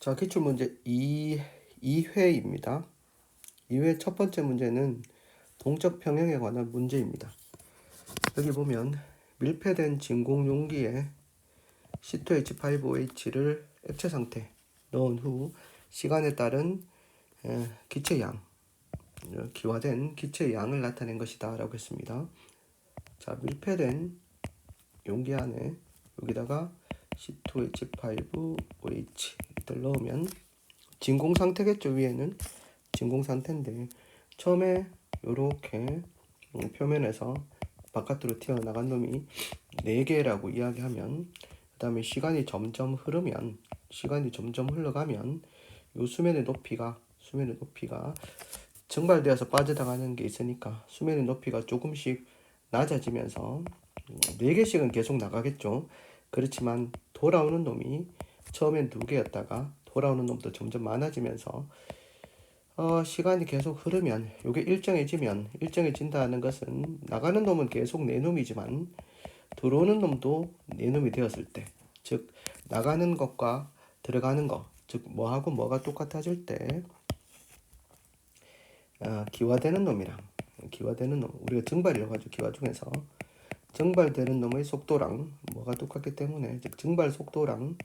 자, 기출문제 2회입니다. 2회 첫 번째 문제는 동적 평형에 관한 문제입니다. 여기 보면 밀폐된 진공 용기에 C2H5OH를 액체 상태 넣은 후 시간에 따른 기체양, 기화된 기체양을 나타낸 것이다 라고 했습니다. 자, 밀폐된 용기 안에 여기다가 C2H5OH를 넣으면 진공 상태겠죠. 위에는 진공 상태인데 처음에 이렇게 표면에서 바깥으로 튀어나간 놈이 4개라고 이야기하면, 그 다음에 시간이 점점 흘러가면 이 수면의 높이가 증발되어서 빠져나가는 게 있으니까 수면의 높이가 조금씩 낮아지면서 4개씩은 계속 나가겠죠. 그렇지만 돌아오는 놈이 처음엔 2개였다가 돌아오는 놈도 점점 많아지면서 시간이 계속 흐르면 이게 일정해진다는 것은 나가는 놈은 계속 4놈이지만 들어오는 놈도 4놈이 되었을 때, 즉 나가는 것과 들어가는 것, 즉 뭐하고 뭐가 똑같아질 때 기화되는 놈, 우리가 증발이라고 하죠. 기화 중에서 증발되는 놈의 속도랑 뭐가 똑같기 때문에, 즉 증발 속도랑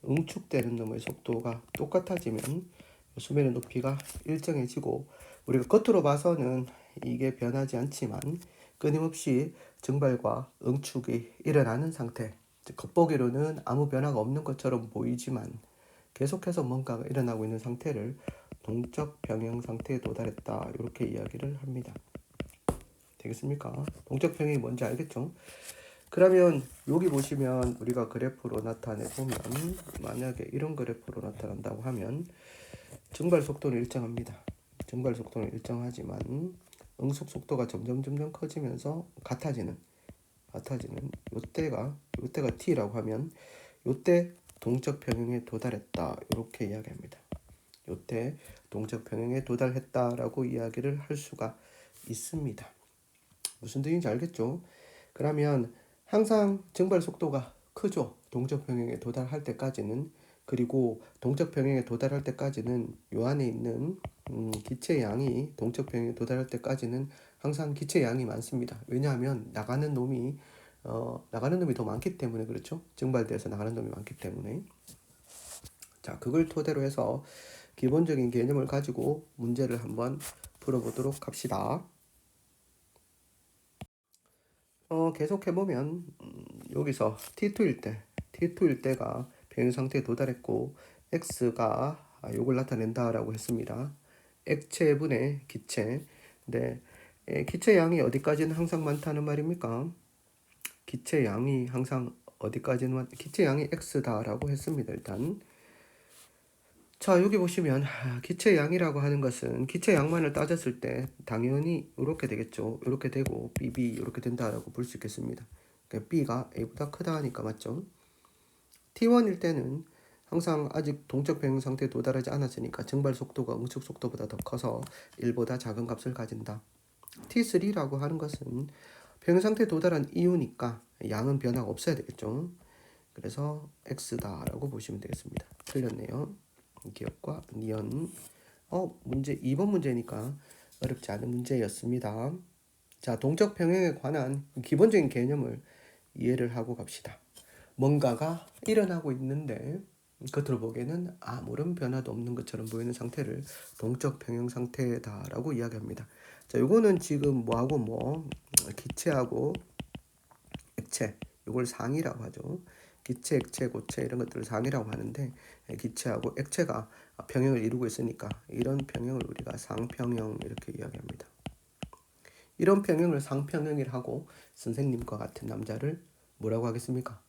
응축되는 놈의 속도가 똑같아지면 수면의 높이가 일정해지고, 우리가 겉으로 봐서는 이게 변하지 않지만 끊임없이 증발과 응축이 일어나는 상태, 즉 겉보기로는 아무 변화가 없는 것처럼 보이지만 계속해서 뭔가가 일어나고 있는 상태를 동적 평형 상태에 도달했다, 이렇게 이야기를 합니다. 되겠습니까? 동적 평형이 뭔지 알겠죠? 그러면 여기 보시면 우리가 그래프로 나타내 보면, 만약에 이런 그래프로 나타난다고 하면 증발 속도는 일정합니다. 증발 속도는 일정하지만 응축 속도가 점점 커지면서 같아지는 요때가 t라고 하면 요때 동적 평형에 도달했다, 이렇게 이야기합니다. 요때 동적 평형에 도달했다라고 이야기를 할 수가 있습니다. 무슨 뜻인지 알겠죠? 그러면 항상 증발 속도가 크죠. 동적 평형에 도달할 때까지는. 그리고 동적 평형에 도달할 때까지는 요 안에 있는 기체 양이 동적 평형에 도달할 때까지는 항상 기체 양이 많습니다. 왜냐하면 나가는 놈이 더 많기 때문에. 그렇죠? 증발돼서 나가는 놈이 많기 때문에. 자, 그걸 토대로 해서 기본적인 개념을 가지고 문제를 한번 풀어보도록 합시다. 계속해보면 여기서 T2일 때가 평형 상태에 도달했고 X가 요걸 나타낸다라고 했습니다. 액체분의 기체. 근데 기체 양이 어디까지는 항상 많다는 말입니까? 기체 양이 항상 어디까지는 기체 양이 X다라고 했습니다. 일단 자, 여기 보시면 기체 양이라고 하는 것은 기체 양만을 따졌을 때 당연히 이렇게 되겠죠. 이렇게 되고 BB 이렇게 된다라고 볼 수 있겠습니다. 그러니까 B가 A보다 크다 하니까 맞죠? T1일 때는 항상 아직 동적 평형 상태에 도달하지 않았으니까 증발 속도가 응축 속도보다 더 커서 1보다 작은 값을 가진다. T3라고 하는 것은 평형 상태에 도달한 이유니까 양은 변화가 없어야 되겠죠. 그래서 X다라고 보시면 되겠습니다. 틀렸네요. 기억과 니은. 문제 2번 문제니까 어렵지 않은 문제였습니다. 자, 동적 평형에 관한 기본적인 개념을 이해를 하고 갑시다. 뭔가가 일어나고 있는데 겉으로 보기에는 아무런 변화도 없는 것처럼 보이는 상태를 동적 평형 상태다라고 이야기합니다. 자, 요거는 지금 뭐하고 기체하고 액체, 요걸 상이라고 하죠. 기체, 액체, 고체 이런 것들을 상이라고 하는데, 기체하고 액체가 평형을 이루고 있으니까 이런 평형을 우리가 상평형 이렇게 이야기합니다. 이런 평형을 상평형이라고 선생님과 같은 남자를 뭐라고 하겠습니까?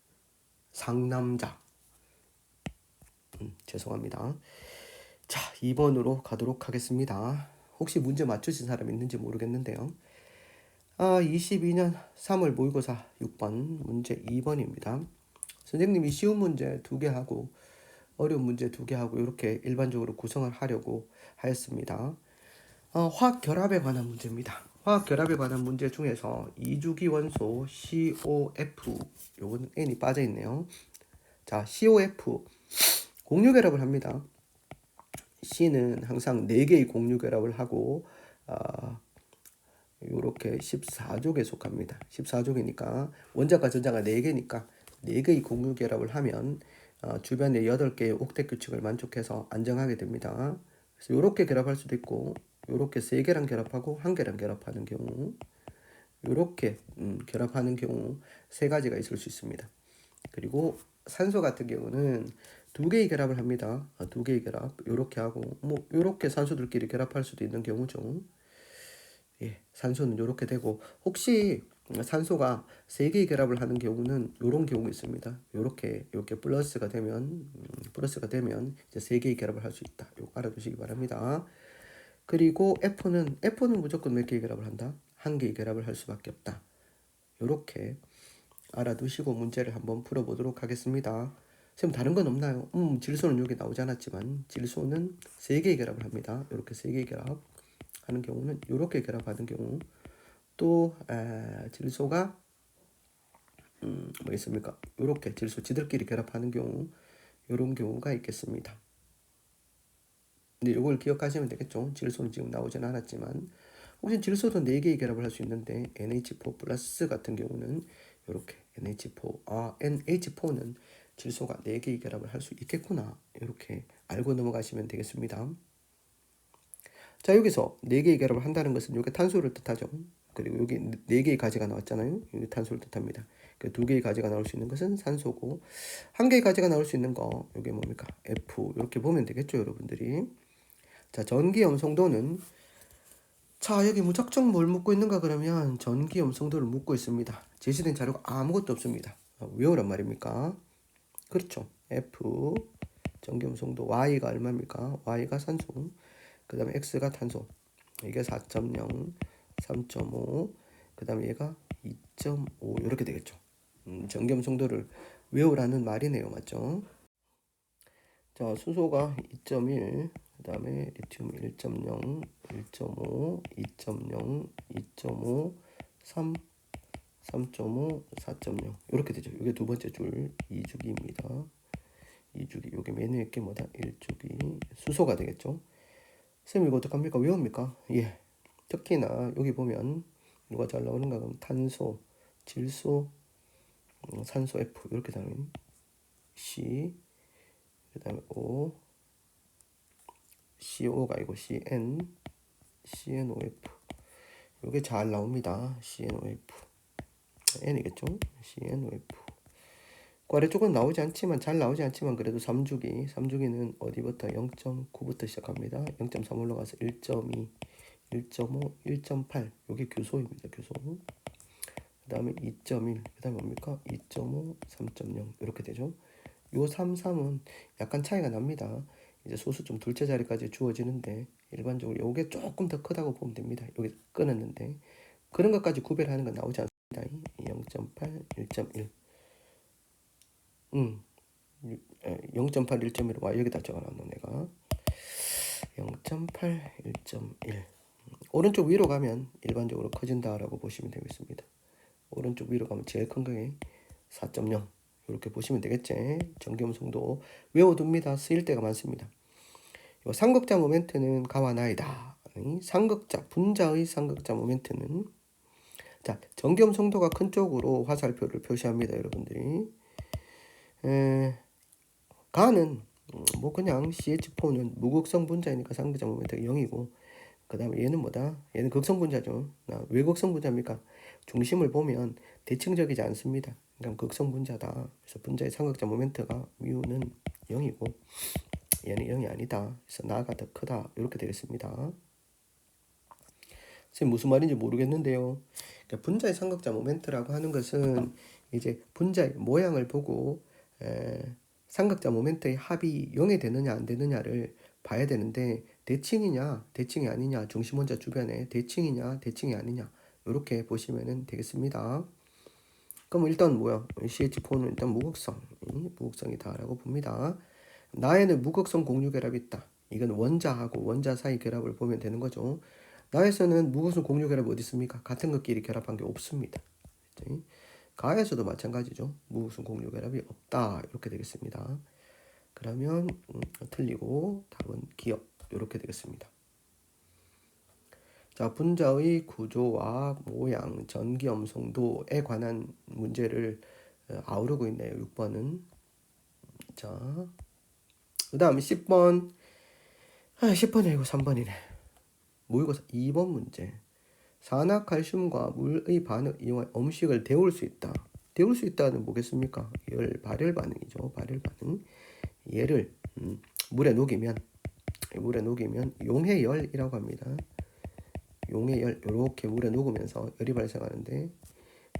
상남자. 죄송합니다. 자, 2번으로 가도록 하겠습니다. 혹시 문제 맞추신 사람 있는지 모르겠는데요. 22년 3월 모의고사 6번 문제 2번입니다. 선생님이 쉬운 문제 2개 하고 어려운 문제 2개 하고 이렇게 일반적으로 구성을 하려고 하였습니다. 화학 결합에 관한 문제입니다. 화학 결합에 관한 문제 중에서 이주기 원소 COF, 요거는 N이 빠져 있네요. 자, COF 공유 결합을 합니다. C는 항상 4개의 공유 결합을 하고 요렇게 14족에 속합니다. 14족이니까 원자과 전자가 4개니까 4개의 공유 결합을 하면 주변에 8개의 옥텟 규칙을 만족해서 안정하게 됩니다. 그래서 요렇게 결합할 수도 있고 요렇게 3개랑 결합하고 1개랑 결합하는 경우 요렇게 결합하는 경우 3가지가 있을 수 있습니다. 그리고 산소 같은 경우는 2개의 결합을 합니다. 2개의 결합 요렇게 하고 뭐 요렇게 산소들끼리 결합할 수도 있는 경우죠. 예, 산소는 이렇게 되고 혹시 산소가 3개의 결합을 하는 경우는 이런 경우가 있습니다. 이렇게 플러스가 되면 이제 3개의 결합을 할 수 있다. 요거 알아두시기 바랍니다. 그리고 F는 무조건 몇 개의 결합을 한다? 1개의 결합을 할 수밖에 없다. 이렇게 알아두시고 문제를 한번 풀어보도록 하겠습니다. 선생님 다른 건 없나요? 질소는 여기 나오지 않았지만 질소는 3개의 결합을 합니다. 이렇게 3개의 결합 하는 경우는 이렇게 결합하는 경우 또 질소가 뭐 있습니까? 이렇게 질소 지들끼리 결합하는 경우 이런 경우가 있겠습니다. 근데 이걸 기억하시면 되겠죠. 질소는 지금 나오진 않았지만 혹시 질소도 4개의 결합을 할 수 있는데 NH4 플러스 같은 경우는 이렇게 NH4 NH4는 질소가 4개의 결합을 할 수 있겠구나 이렇게 알고 넘어가시면 되겠습니다. 자, 여기서 4개의 결합을 한다는 것은 여기 탄소를 뜻하죠. 그리고 여기 4개의 가지가 나왔잖아요. 여기 탄소를 뜻합니다. 그 2개의 가지가 나올 수 있는 것은 산소고 1개의 가지가 나올 수 있는 거 여기 뭡니까? F 이렇게 보면 되겠죠, 여러분들이. 자, 전기 염성도는 자, 여기 무작정 뭘 묻고 있는가 그러면 전기 염성도를 묻고 있습니다. 제시된 자료가 아무것도 없습니다. 외우란 말입니까? 그렇죠. F 전기 염성도 Y가 얼마입니까? Y가 산소. 그 다음에 X가 탄소. 이게 4.0, 3.5, 그 다음에 얘가 2.5 이렇게 되겠죠. 전기염성도를 외우라는 말이네요. 맞죠? 자, 수소가 2.1, 그 다음에 리튬 1.0, 1.5, 2.0, 2.5, 3, 3.5, 4.0 이렇게 되죠. 이게 두 번째 줄 2주기입니다. 2주기. 요게 맨 위에 게 뭐다? 1주기. 수소가 되겠죠. 쌤 이거 어떡합니까? 외웁니까? 예. 특히나 여기 보면 누가 잘 나오는가 그러면 탄소, 질소, 산소 F 이렇게 되면 C 그 다음에 O CO가 아니고 CN CNOF 이게 잘 나옵니다. CNOF N이겠죠? CNOF 그 아래쪽은 나오지 않지만 잘 나오지 않지만 그래도 3주기는 어디부터 0.9부터 시작합니다. 0.3 올라가서 1.2 1.5, 1.8 요게 교소입니다. 교소. 그 다음에 2.1 그 다음에 뭡니까? 2.5, 3.0 이렇게 되죠. 요 3, 3은 약간 차이가 납니다. 이제 소수 좀 둘째 자리까지 주어지는데 일반적으로 요게 조금 더 크다고 보면 됩니다. 여기 끊었는데 그런 것까지 구별하는 건 나오지 않습니다. 0.8, 1.1 0.8, 1.1 와 여기다 적어놨노 내가 0.8, 1.1 오른쪽 위로 가면 일반적으로 커진다라고 보시면 되겠습니다. 오른쪽 위로 가면 제일 큰 게 4.0 이렇게 보시면 되겠지. 전기음성도 외워둡니다. 쓰일 때가 많습니다. 요 삼극자 모멘트는 가와 나이다. 삼극자 분자의 삼극자 모멘트는 자 전기음성도가 큰 쪽으로 화살표를 표시합니다. 여러분들이 가는 뭐 그냥 CH4는 무극성 분자이니까 삼극자 모멘트가 0이고 그 다음에 얘는 뭐다? 얘는 극성 분자죠. 왜 극성 분자입니까? 중심을 보면 대칭적이지 않습니다. 그러니까 극성 분자다. 그래서 분자의 삼각자 모멘트가 뮤는 0이고 얘는 0이 아니다. 그래서 나가 더 크다. 이렇게 되겠습니다. 선생님 무슨 말인지 모르겠는데요. 그러니까 분자의 삼각자 모멘트라고 하는 것은 이제 분자의 모양을 보고 삼각자 모멘트의 합이 0이 되느냐 안 되느냐를 봐야 되는데 대칭이냐 대칭이 아니냐 중심 원자 주변에 대칭이냐 대칭이 아니냐 이렇게 보시면 되겠습니다. 그럼 일단 뭐야? CH4는 일단 무극성이다라고 봅니다. 나에는 무극성 공유 결합이 있다. 이건 원자하고 원자 사이 결합을 보면 되는 거죠. 나에서는 무극성 공유 결합이 어디 있습니까? 같은 것끼리 결합한 게 없습니다. 가에서도 마찬가지죠. 무극성 공유 결합이 없다. 이렇게 되겠습니다. 그러면 틀리고 답은 기억. 이렇게 되겠습니다. 자, 분자의 구조와 모양, 전기 엄성도에 관한 문제를 아우르고 있네요. 6번은. 자, 그 다음 10번. 10번이 아니고 3번이네. 모의고사 2번 문제. 산화칼슘과 물의 반응 이용한 음식을 데울 수 있다. 데울 수 있다는 뭐겠습니까? 발열 반응이죠. 발열 반응. 얘를 물에 녹이면 용해열이라고 합니다. 용해열 이렇게 물에 녹으면서 열이 발생하는데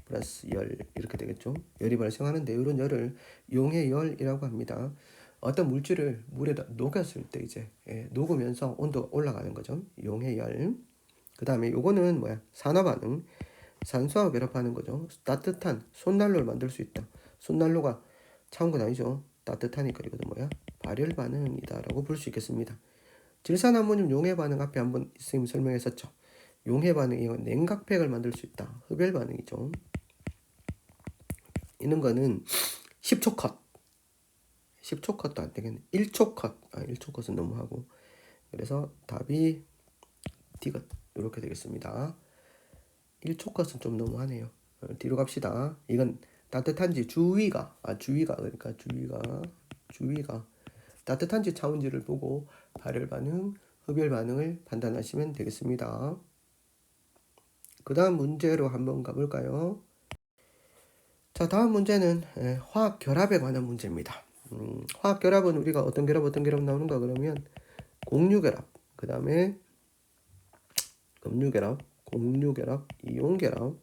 플러스 열 이렇게 되겠죠. 열이 발생하는데 이런 열을 용해열이라고 합니다. 어떤 물질을 물에다 녹였을 때 이제 녹으면서 온도가 올라가는 거죠. 용해열. 그 다음에 요거는 뭐야? 산화 반응. 산소와 결합하는 거죠. 따뜻한 손난로를 만들 수 있다. 손난로가 차운 건 아니죠. 따뜻하니까 이것도 뭐야? 발열 반응이다라고 볼 수 있겠습니다. 질산아모늄 용해 반응 앞에 한번 선생님 설명했었죠. 용해 반응이 냉각팩을 만들 수 있다. 흡열 반응이죠. 이런 거는 10초 컷. 10초 컷도 안 되겠네. 1초 컷. 1초 컷은 너무 하고. 그래서 답이 D가 이렇게 되겠습니다. 1초 컷은 좀 너무하네요. 뒤로 갑시다. 이건 따뜻한지 주위가 따뜻한지 차온지를 보고 발열 반응, 흡열 반응을 판단하시면 되겠습니다. 그 다음 문제로 한번 가볼까요? 자, 다음 문제는 화학 결합에 관한 문제입니다. 화학 결합은 우리가 어떤 결합 나오는가 그러면 공유결합, 그 다음에 금유결합, 공유결합, 이온결합,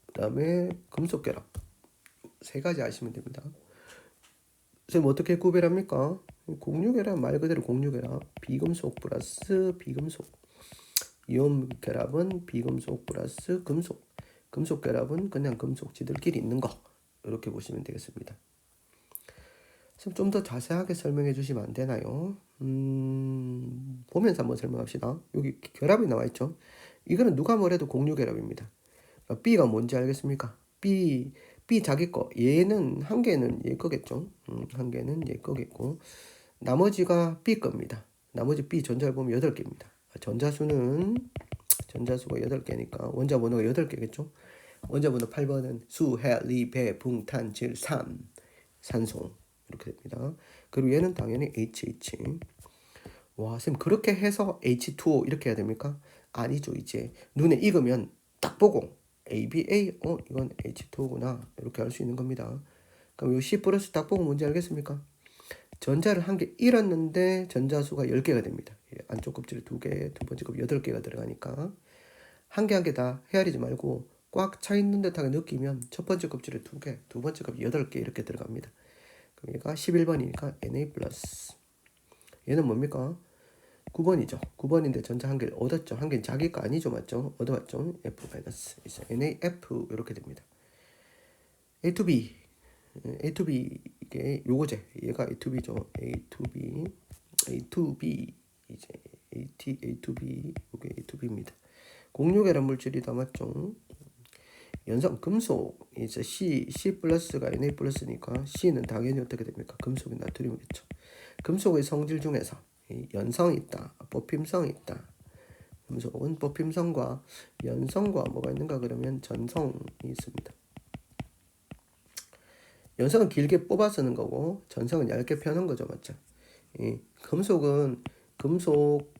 그 다음에 금속결합 세 가지 아시면 됩니다. 선생님 어떻게 구별합니까? 공유결합 말 그대로 공유결합, 비금속 플러스 비금속, 이온결합은 비금속 플러스 금속, 금속결합은 그냥 금속 지들끼리 있는 거 이렇게 보시면 되겠습니다. 좀 더 자세하게 설명해 주시면 안 되나요? 보면서 한번 설명합시다. 여기 결합이 나와 있죠. 이거는 누가 뭐래도 공유결합입니다. B가 뭔지 알겠습니까? B 자기 거. 얘는 한 개는 얘 거겠죠. 한 개는 얘 거겠고 나머지가 B 겁니다. 나머지 B 전자를 보면 8개입니다. 전자수가 8개니까 원자 번호가 8개겠죠. 원자 번호 8번은 수, 해, 리, 배, 붕, 탄, 질, 삼, 산소 이렇게 됩니다. 그리고 얘는 당연히 HH. 와, 쌤 그렇게 해서 H2O 이렇게 해야 됩니까? 아니죠. 이제 눈에 익으면 딱 보고 ABA 이건 H2O구나 이렇게 알 수 있는 겁니다. 그럼 이 C 플러스 딱 보고 뭔지 알겠습니까? 전자를 한 개 잃었는데 전자수가 10개가 됩니다. 안쪽 껍질에 2개, 두 번째 껍질 8개가 들어가니까 한 개 한 개 다 헤아리지 말고 꽉 차 있는 듯하게 느끼면 첫 번째 껍질에 2개, 두 번째 껍질 8개 이렇게 들어갑니다. 그럼 얘가 11번이니까 Na+. 얘는 뭡니까? 9번이죠. 9번인데 전자 한 개를 얻었죠. 한 개는 자기 거 아니죠. 맞죠? 얻어왔죠. F- NaF 이렇게 됩니다. A to B. A to B 이게 요거제. 얘가 A to B죠. A to B. A to B 이제 A to B 이게 A to B입니다. 공유결합 물질이다 맞죠? 연성 금속 이제 C 플러스가 Na 플러스니까 C는 당연히 어떻게 됩니까? 금속이 나트륨이겠죠. 금속의 성질 중에서 연성이 있다, 뽑힘성이 있다. 금속은 뽑힘성과 연성과 뭐가 있는가 그러면 전성이 있습니다. 연성은 길게 뽑아 쓰는 거고 전성은 얇게 펴는 거죠, 맞죠? 금속은 금속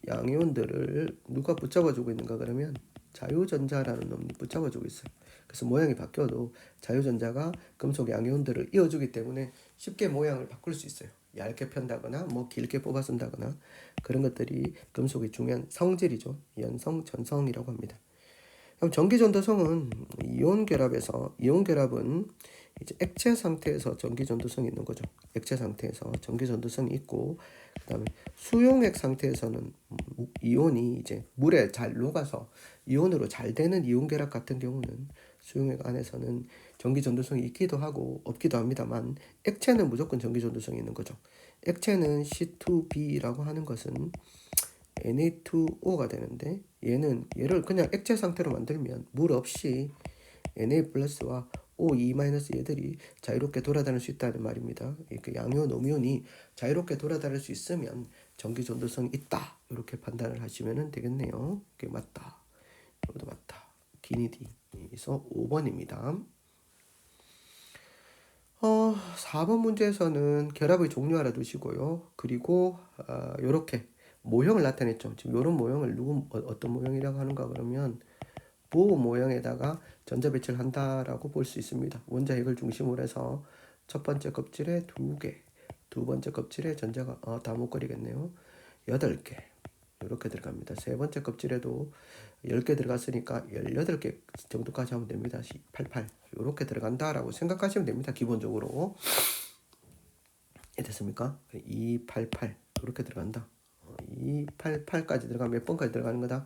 양이온들을 누가 붙잡아주고 있는가 그러면 자유전자라는 놈이 붙잡아주고 있어요. 그래서 모양이 바뀌어도 자유전자가 금속 양이온들을 이어주기 때문에 쉽게 모양을 바꿀 수 있어요. 얇게 편다거나 뭐 길게 뽑아 쓴다거나 그런 것들이 금속의 중요한 성질이죠. 연성, 전성이라고 합니다. 그럼 전기전도성은 이온 결합은 이제 액체 상태에서 전기전도성이 있는 거죠. 액체 상태에서 전기전도성이 있고 그다음에 수용액 상태에서는 이온이 이제 물에 잘 녹아서 이온으로 잘 되는 이온 결합 같은 경우는 수용액 안에서는 전기전도성이 있기도 하고 없기도 합니다만 액체는 무조건 전기전도성이 있는 거죠. 액체는 C2B라고 하는 것은 Na2O가 되는데 얘를 그냥 액체 상태로 만들면 물 없이 Na+와 O, E 마이너스 얘들이 자유롭게 돌아다닐 수 있다는 말입니다. 그 양이온, 음이온이 자유롭게 돌아다닐 수 있으면 전기 전도성이 있다. 이렇게 판단을 하시면 되겠네요. 그게 맞다. 이것도 맞다. 기니디. 그래서 5번입니다. 4번 문제에서는 결합의 종류 알아두시고요. 그리고 이렇게 모형을 나타냈죠. 지금 이런 모형을 어떤 모형이라고 하는가 그러면 보호 모형에다가 전자 배치를 한다라고 볼 수 있습니다. 원자핵을 중심으로 해서 첫 번째 껍질에 2개, 두 번째 kop질에 전자가 다 묶어리겠네요. 8개 이렇게 들어갑니다. 세 번째 껍질에도 10개 들어갔으니까 18개 정도까지 하면 됩니다. 88 이렇게 들어간다라고 생각하시면 됩니다. 기본적으로. 됐습니까? 288 이렇게 들어간다. 288까지 들어가면 몇 번까지 들어가는 거다?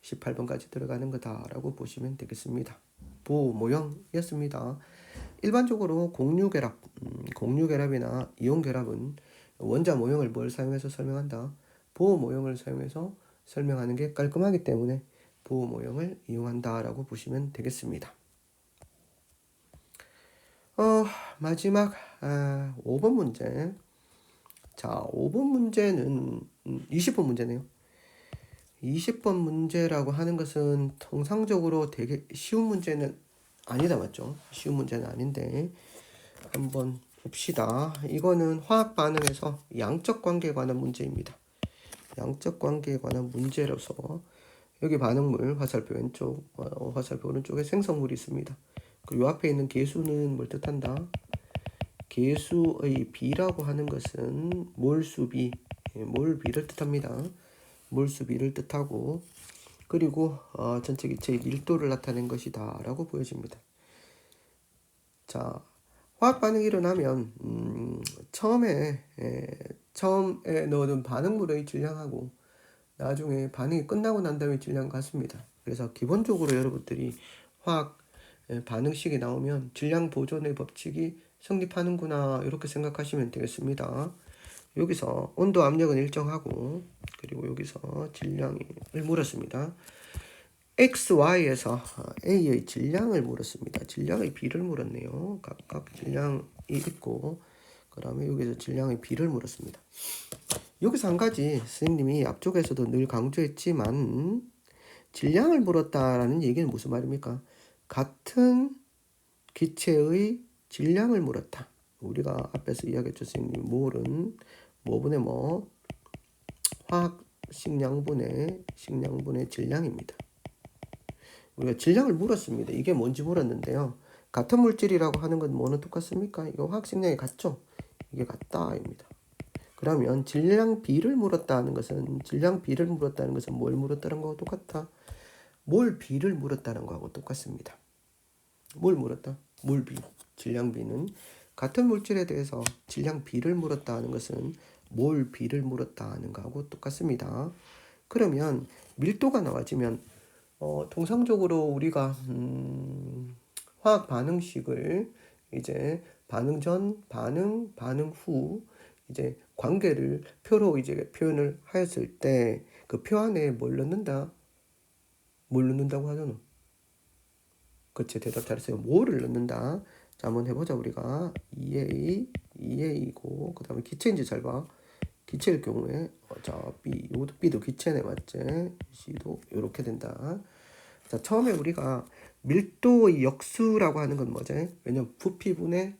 18번까지 들어가는 거다라고 보시면 되겠습니다. 보호 모형이었습니다. 일반적으로 공유결합, 공유결합이나 이온결합은 원자 모형을 뭘 사용해서 설명한다? 보호 모형을 사용해서 설명하는 게 깔끔하기 때문에 보호 모형을 이용한다라고 보시면 되겠습니다. 마지막 5번 문제. 자, 5번 문제는 20번 문제네요. 20번 문제라고 하는 것은 통상적으로 되게 쉬운 문제는 아니다, 맞죠? 쉬운 문제는 아닌데 한번 봅시다. 이거는 화학 반응에서 양적 관계에 관한 문제입니다. 양적 관계에 관한 문제로서 여기 반응물 화살표 왼쪽, 화살표 오른쪽에 생성물이 있습니다. 그리고 요 앞에 있는 계수는 뭘 뜻한다? 계수의 비라고 하는 것은 몰수비, 몰비를 뜻합니다. 몰수비를 뜻하고 그리고 전체 기체의 밀도를 나타낸 것이다 라고 보여집니다. 자, 화학 반응이 일어나면 처음에 넣어둔 반응물의 질량하고 나중에 반응이 끝나고 난 다음에 질량 같습니다. 그래서 기본적으로 여러분들이 화학 반응식이 나오면 질량 보존의 법칙이 성립하는구나 이렇게 생각하시면 되겠습니다. 여기서 온도 압력은 일정하고 그리고 여기서 질량을 물었습니다. X, Y에서 A의 질량을 물었습니다. 질량의 B를 물었네요. 각각 질량이 있고 그 다음에 여기서 질량의 B를 물었습니다. 여기서 한 가지 선생님이 앞쪽에서도 늘 강조했지만 질량을 물었다라는 얘기는 무슨 말입니까? 같은 기체의 질량을 물었다. 우리가 앞에서 이야기했죠. 선생님 몰은 뭐분의 뭐 화학식량분의 질량입니다. 우리가 질량을 물었습니다. 이게 뭔지 물었는데요. 같은 물질이라고 하는 건 뭐는 똑같습니까? 이거 화학식량이 같죠? 이게 같다입니다. 그러면 질량 B를 물었다는 것은 뭘 물었다는 거하고 똑같아? 몰 B를 물었다는 거하고 똑같습니다. 뭘 물었다? 몰 B. 질량 B는 같은 물질에 대해서 질량 B를 물었다는 것은 몰 B를 물었다는 거하고 똑같습니다. 그러면 밀도가 나와지면 통상적으로 우리가 화학 반응식을 이제 반응 전, 반응 후 이제 관계를 표로 이제 표현을 하였을 때 그 표 안에 뭘 넣는다? 뭘 넣는다고 하잖아. 그치, 대답 잘했어요. 뭐를 넣는다? 자, 한번 해보자. 우리가 EA고 그 다음에 기체인지 잘 봐. 기체일 경우에 자, B, 요것도 B도 기체네, 맞지? C도 이렇게 된다. 자, 처음에 우리가 밀도의 역수라고 하는 건 뭐지? 왜냐면 부피분의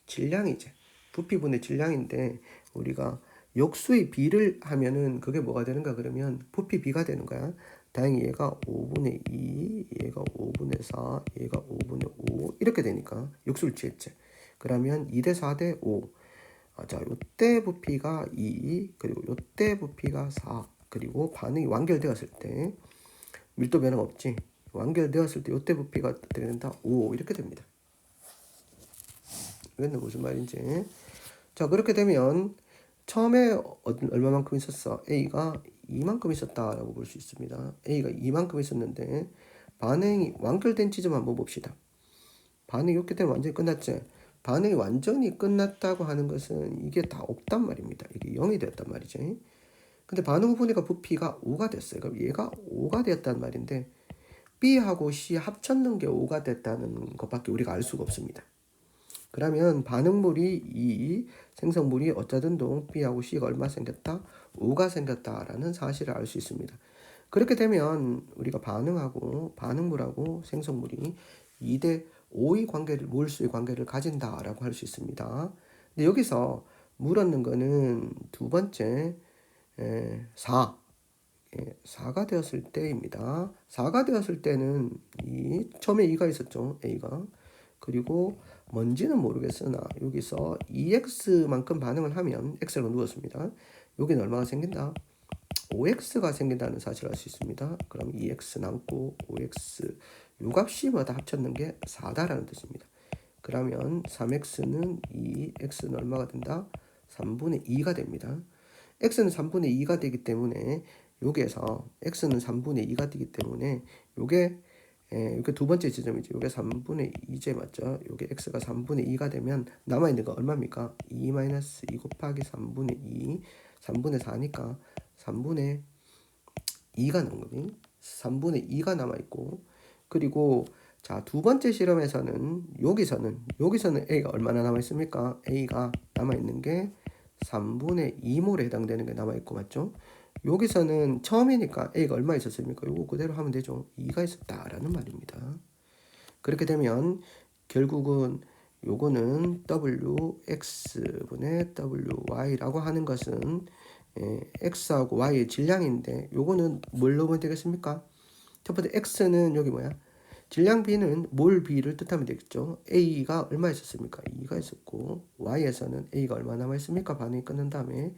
질량이지. 부피분의 질량인데 우리가 역수의 비를 하면은 그게 뭐가 되는가 그러면 부피 비가 되는 거야. 다행히 얘가 5분의 2, 얘가 5분의 4, 얘가 5분의 5 이렇게 되니까 역수를 취했지. 그러면 2대 4대 5. 자, 요때 부피가 2, 그리고 요때 부피가 4. 그리고 반응이 완결되었을 때 밀도 변화가 없지. 완결되었을 때 요때 부피가 어떻게 된다? 5 이렇게 됩니다. 이건 무슨 말인지. 자, 그렇게 되면 처음에 얼마만큼 있었어? A가 이만큼 있었다라고 볼 수 있습니다. A가 이만큼 있었는데 반응이 완결된 지점 한번 봅시다. 반응이 이렇게 되면 완전히 끝났지. 반응이 완전히 끝났다고 하는 것은 이게 다 없단 말입니다. 이게 0이 되었단 말이지. 근데 반응 후 보니까 부피가 5가 됐어요. 그럼 얘가 5가 되었단 말인데 B하고 C 합쳤는 게 5가 됐다는 것밖에 우리가 알 수가 없습니다. 그러면 반응물이 2, 생성물이 어쩌든동 B하고 C가 얼마 생겼다? 5가 생겼다라는 사실을 알 수 있습니다. 그렇게 되면 우리가 반응물하고 생성물이 2대 5의 관계를, 몰수의 관계를 가진다라고 할 수 있습니다. 근데 여기서 물었는 거는 두 번째 4. 4가 되었을 때입니다. 4가 되었을 때는 처음에 2가 있었죠. A가. 그리고 뭔지는 모르겠으나 여기서 2x만큼 반응을 하면 x를 누웠습니다. 여기는 얼마가 생긴다? 5x가 생긴다는 사실을 알 수 있습니다. 그럼 2x 남고 5x 요 값이 뭐다 합쳤는 게 4다라는 뜻입니다. 그러면 3x는 2, x는 얼마가 된다? 3분의 2가 됩니다. x는 3분의 2가 되기 때문에 여기에서 x는 3분의 2가 되기 때문에 요게 두 번째 지점이죠. 요게 3분의 2제 맞죠? 요게 x가 3분의 2가 되면 남아있는 거 얼마입니까? 2 곱하기 3분의 2 3분의 4니까 3분의 2가 남은 거니? 3분의 2가 남아있고 그리고 자, 두 번째 실험에서는 여기서는 A가 얼마나 남아있습니까? A가 남아있는 게 3분의 2몰에 해당되는 게 남아있고 맞죠? 여기서는 처음이니까 A가 얼마 있었습니까? 요거 그대로 하면 되죠. 2가 있었다라는 말입니다. 그렇게 되면 결국은 요거는 WX분의 WY라고 하는 것은 X하고 Y의 질량인데 요거는 뭘로 보면 되겠습니까? 첫 번째 X는 여기 뭐야? 질량 B는 몰 B를 뜻하면 되겠죠. A가 얼마 있었습니까? 2가 있었고 Y에서는 A가 얼마 남아있습니까? 반응이 끝난 다음에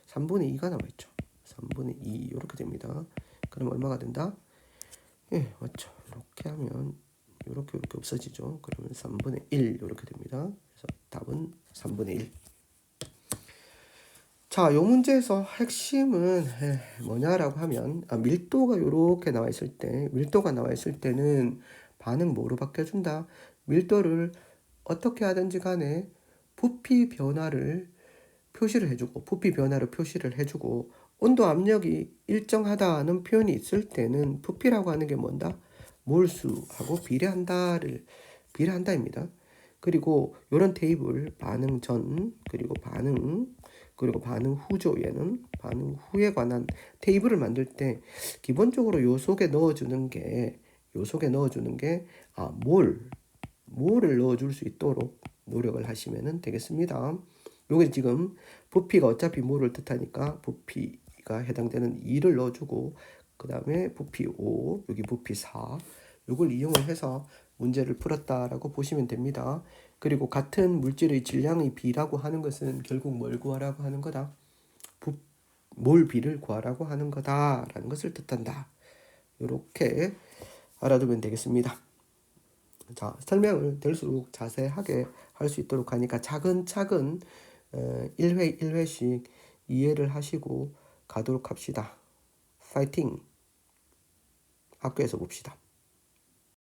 3분의 2가 남아있죠. 3분의 2 이렇게 됩니다. 그럼 얼마가 된다? 예, 맞죠. 이렇게 하면 이렇게 없어지죠. 그러면 3분의 1 이렇게 됩니다. 그래서 답은 3분의 1. 자, 이 문제에서 핵심은 뭐냐라고 하면 밀도가 이렇게 나와 있을 때 밀도가 나와 있을 때는 반응 뭐로 바뀌어준다? 밀도를 어떻게 하든지 간에 부피 변화를 표시를 해주고 온도 압력이 일정하다는 표현이 있을 때는 부피라고 하는 게 뭔다? 몰수하고 비례한다입니다. 그리고 이런 테이블 반응 전 그리고 반응 후조에는 반응 후에 관한 테이블을 만들 때 기본적으로 요 속에 넣어주는 게 몰을 넣어줄 수 있도록 노력을 하시면 되겠습니다. 요게 지금 부피가 어차피 몰을 뜻하니까 부피가 해당되는 2를 넣어주고 그 다음에 부피 5 여기 부피 4 요걸 이용을 해서 문제를 풀었다라고 보시면 됩니다. 그리고 같은 물질의 질량의 비라고 하는 것은 결국 뭘 구하라고 하는 거다? 몰 비를 구하라고 하는 거다라는 것을 뜻한다. 이렇게 알아두면 되겠습니다. 자, 설명을 될수록 자세하게 할 수 있도록 하니까 차근차근 1회 1회씩 이해를 하시고 가도록 합시다. 파이팅! 학교에서 봅시다.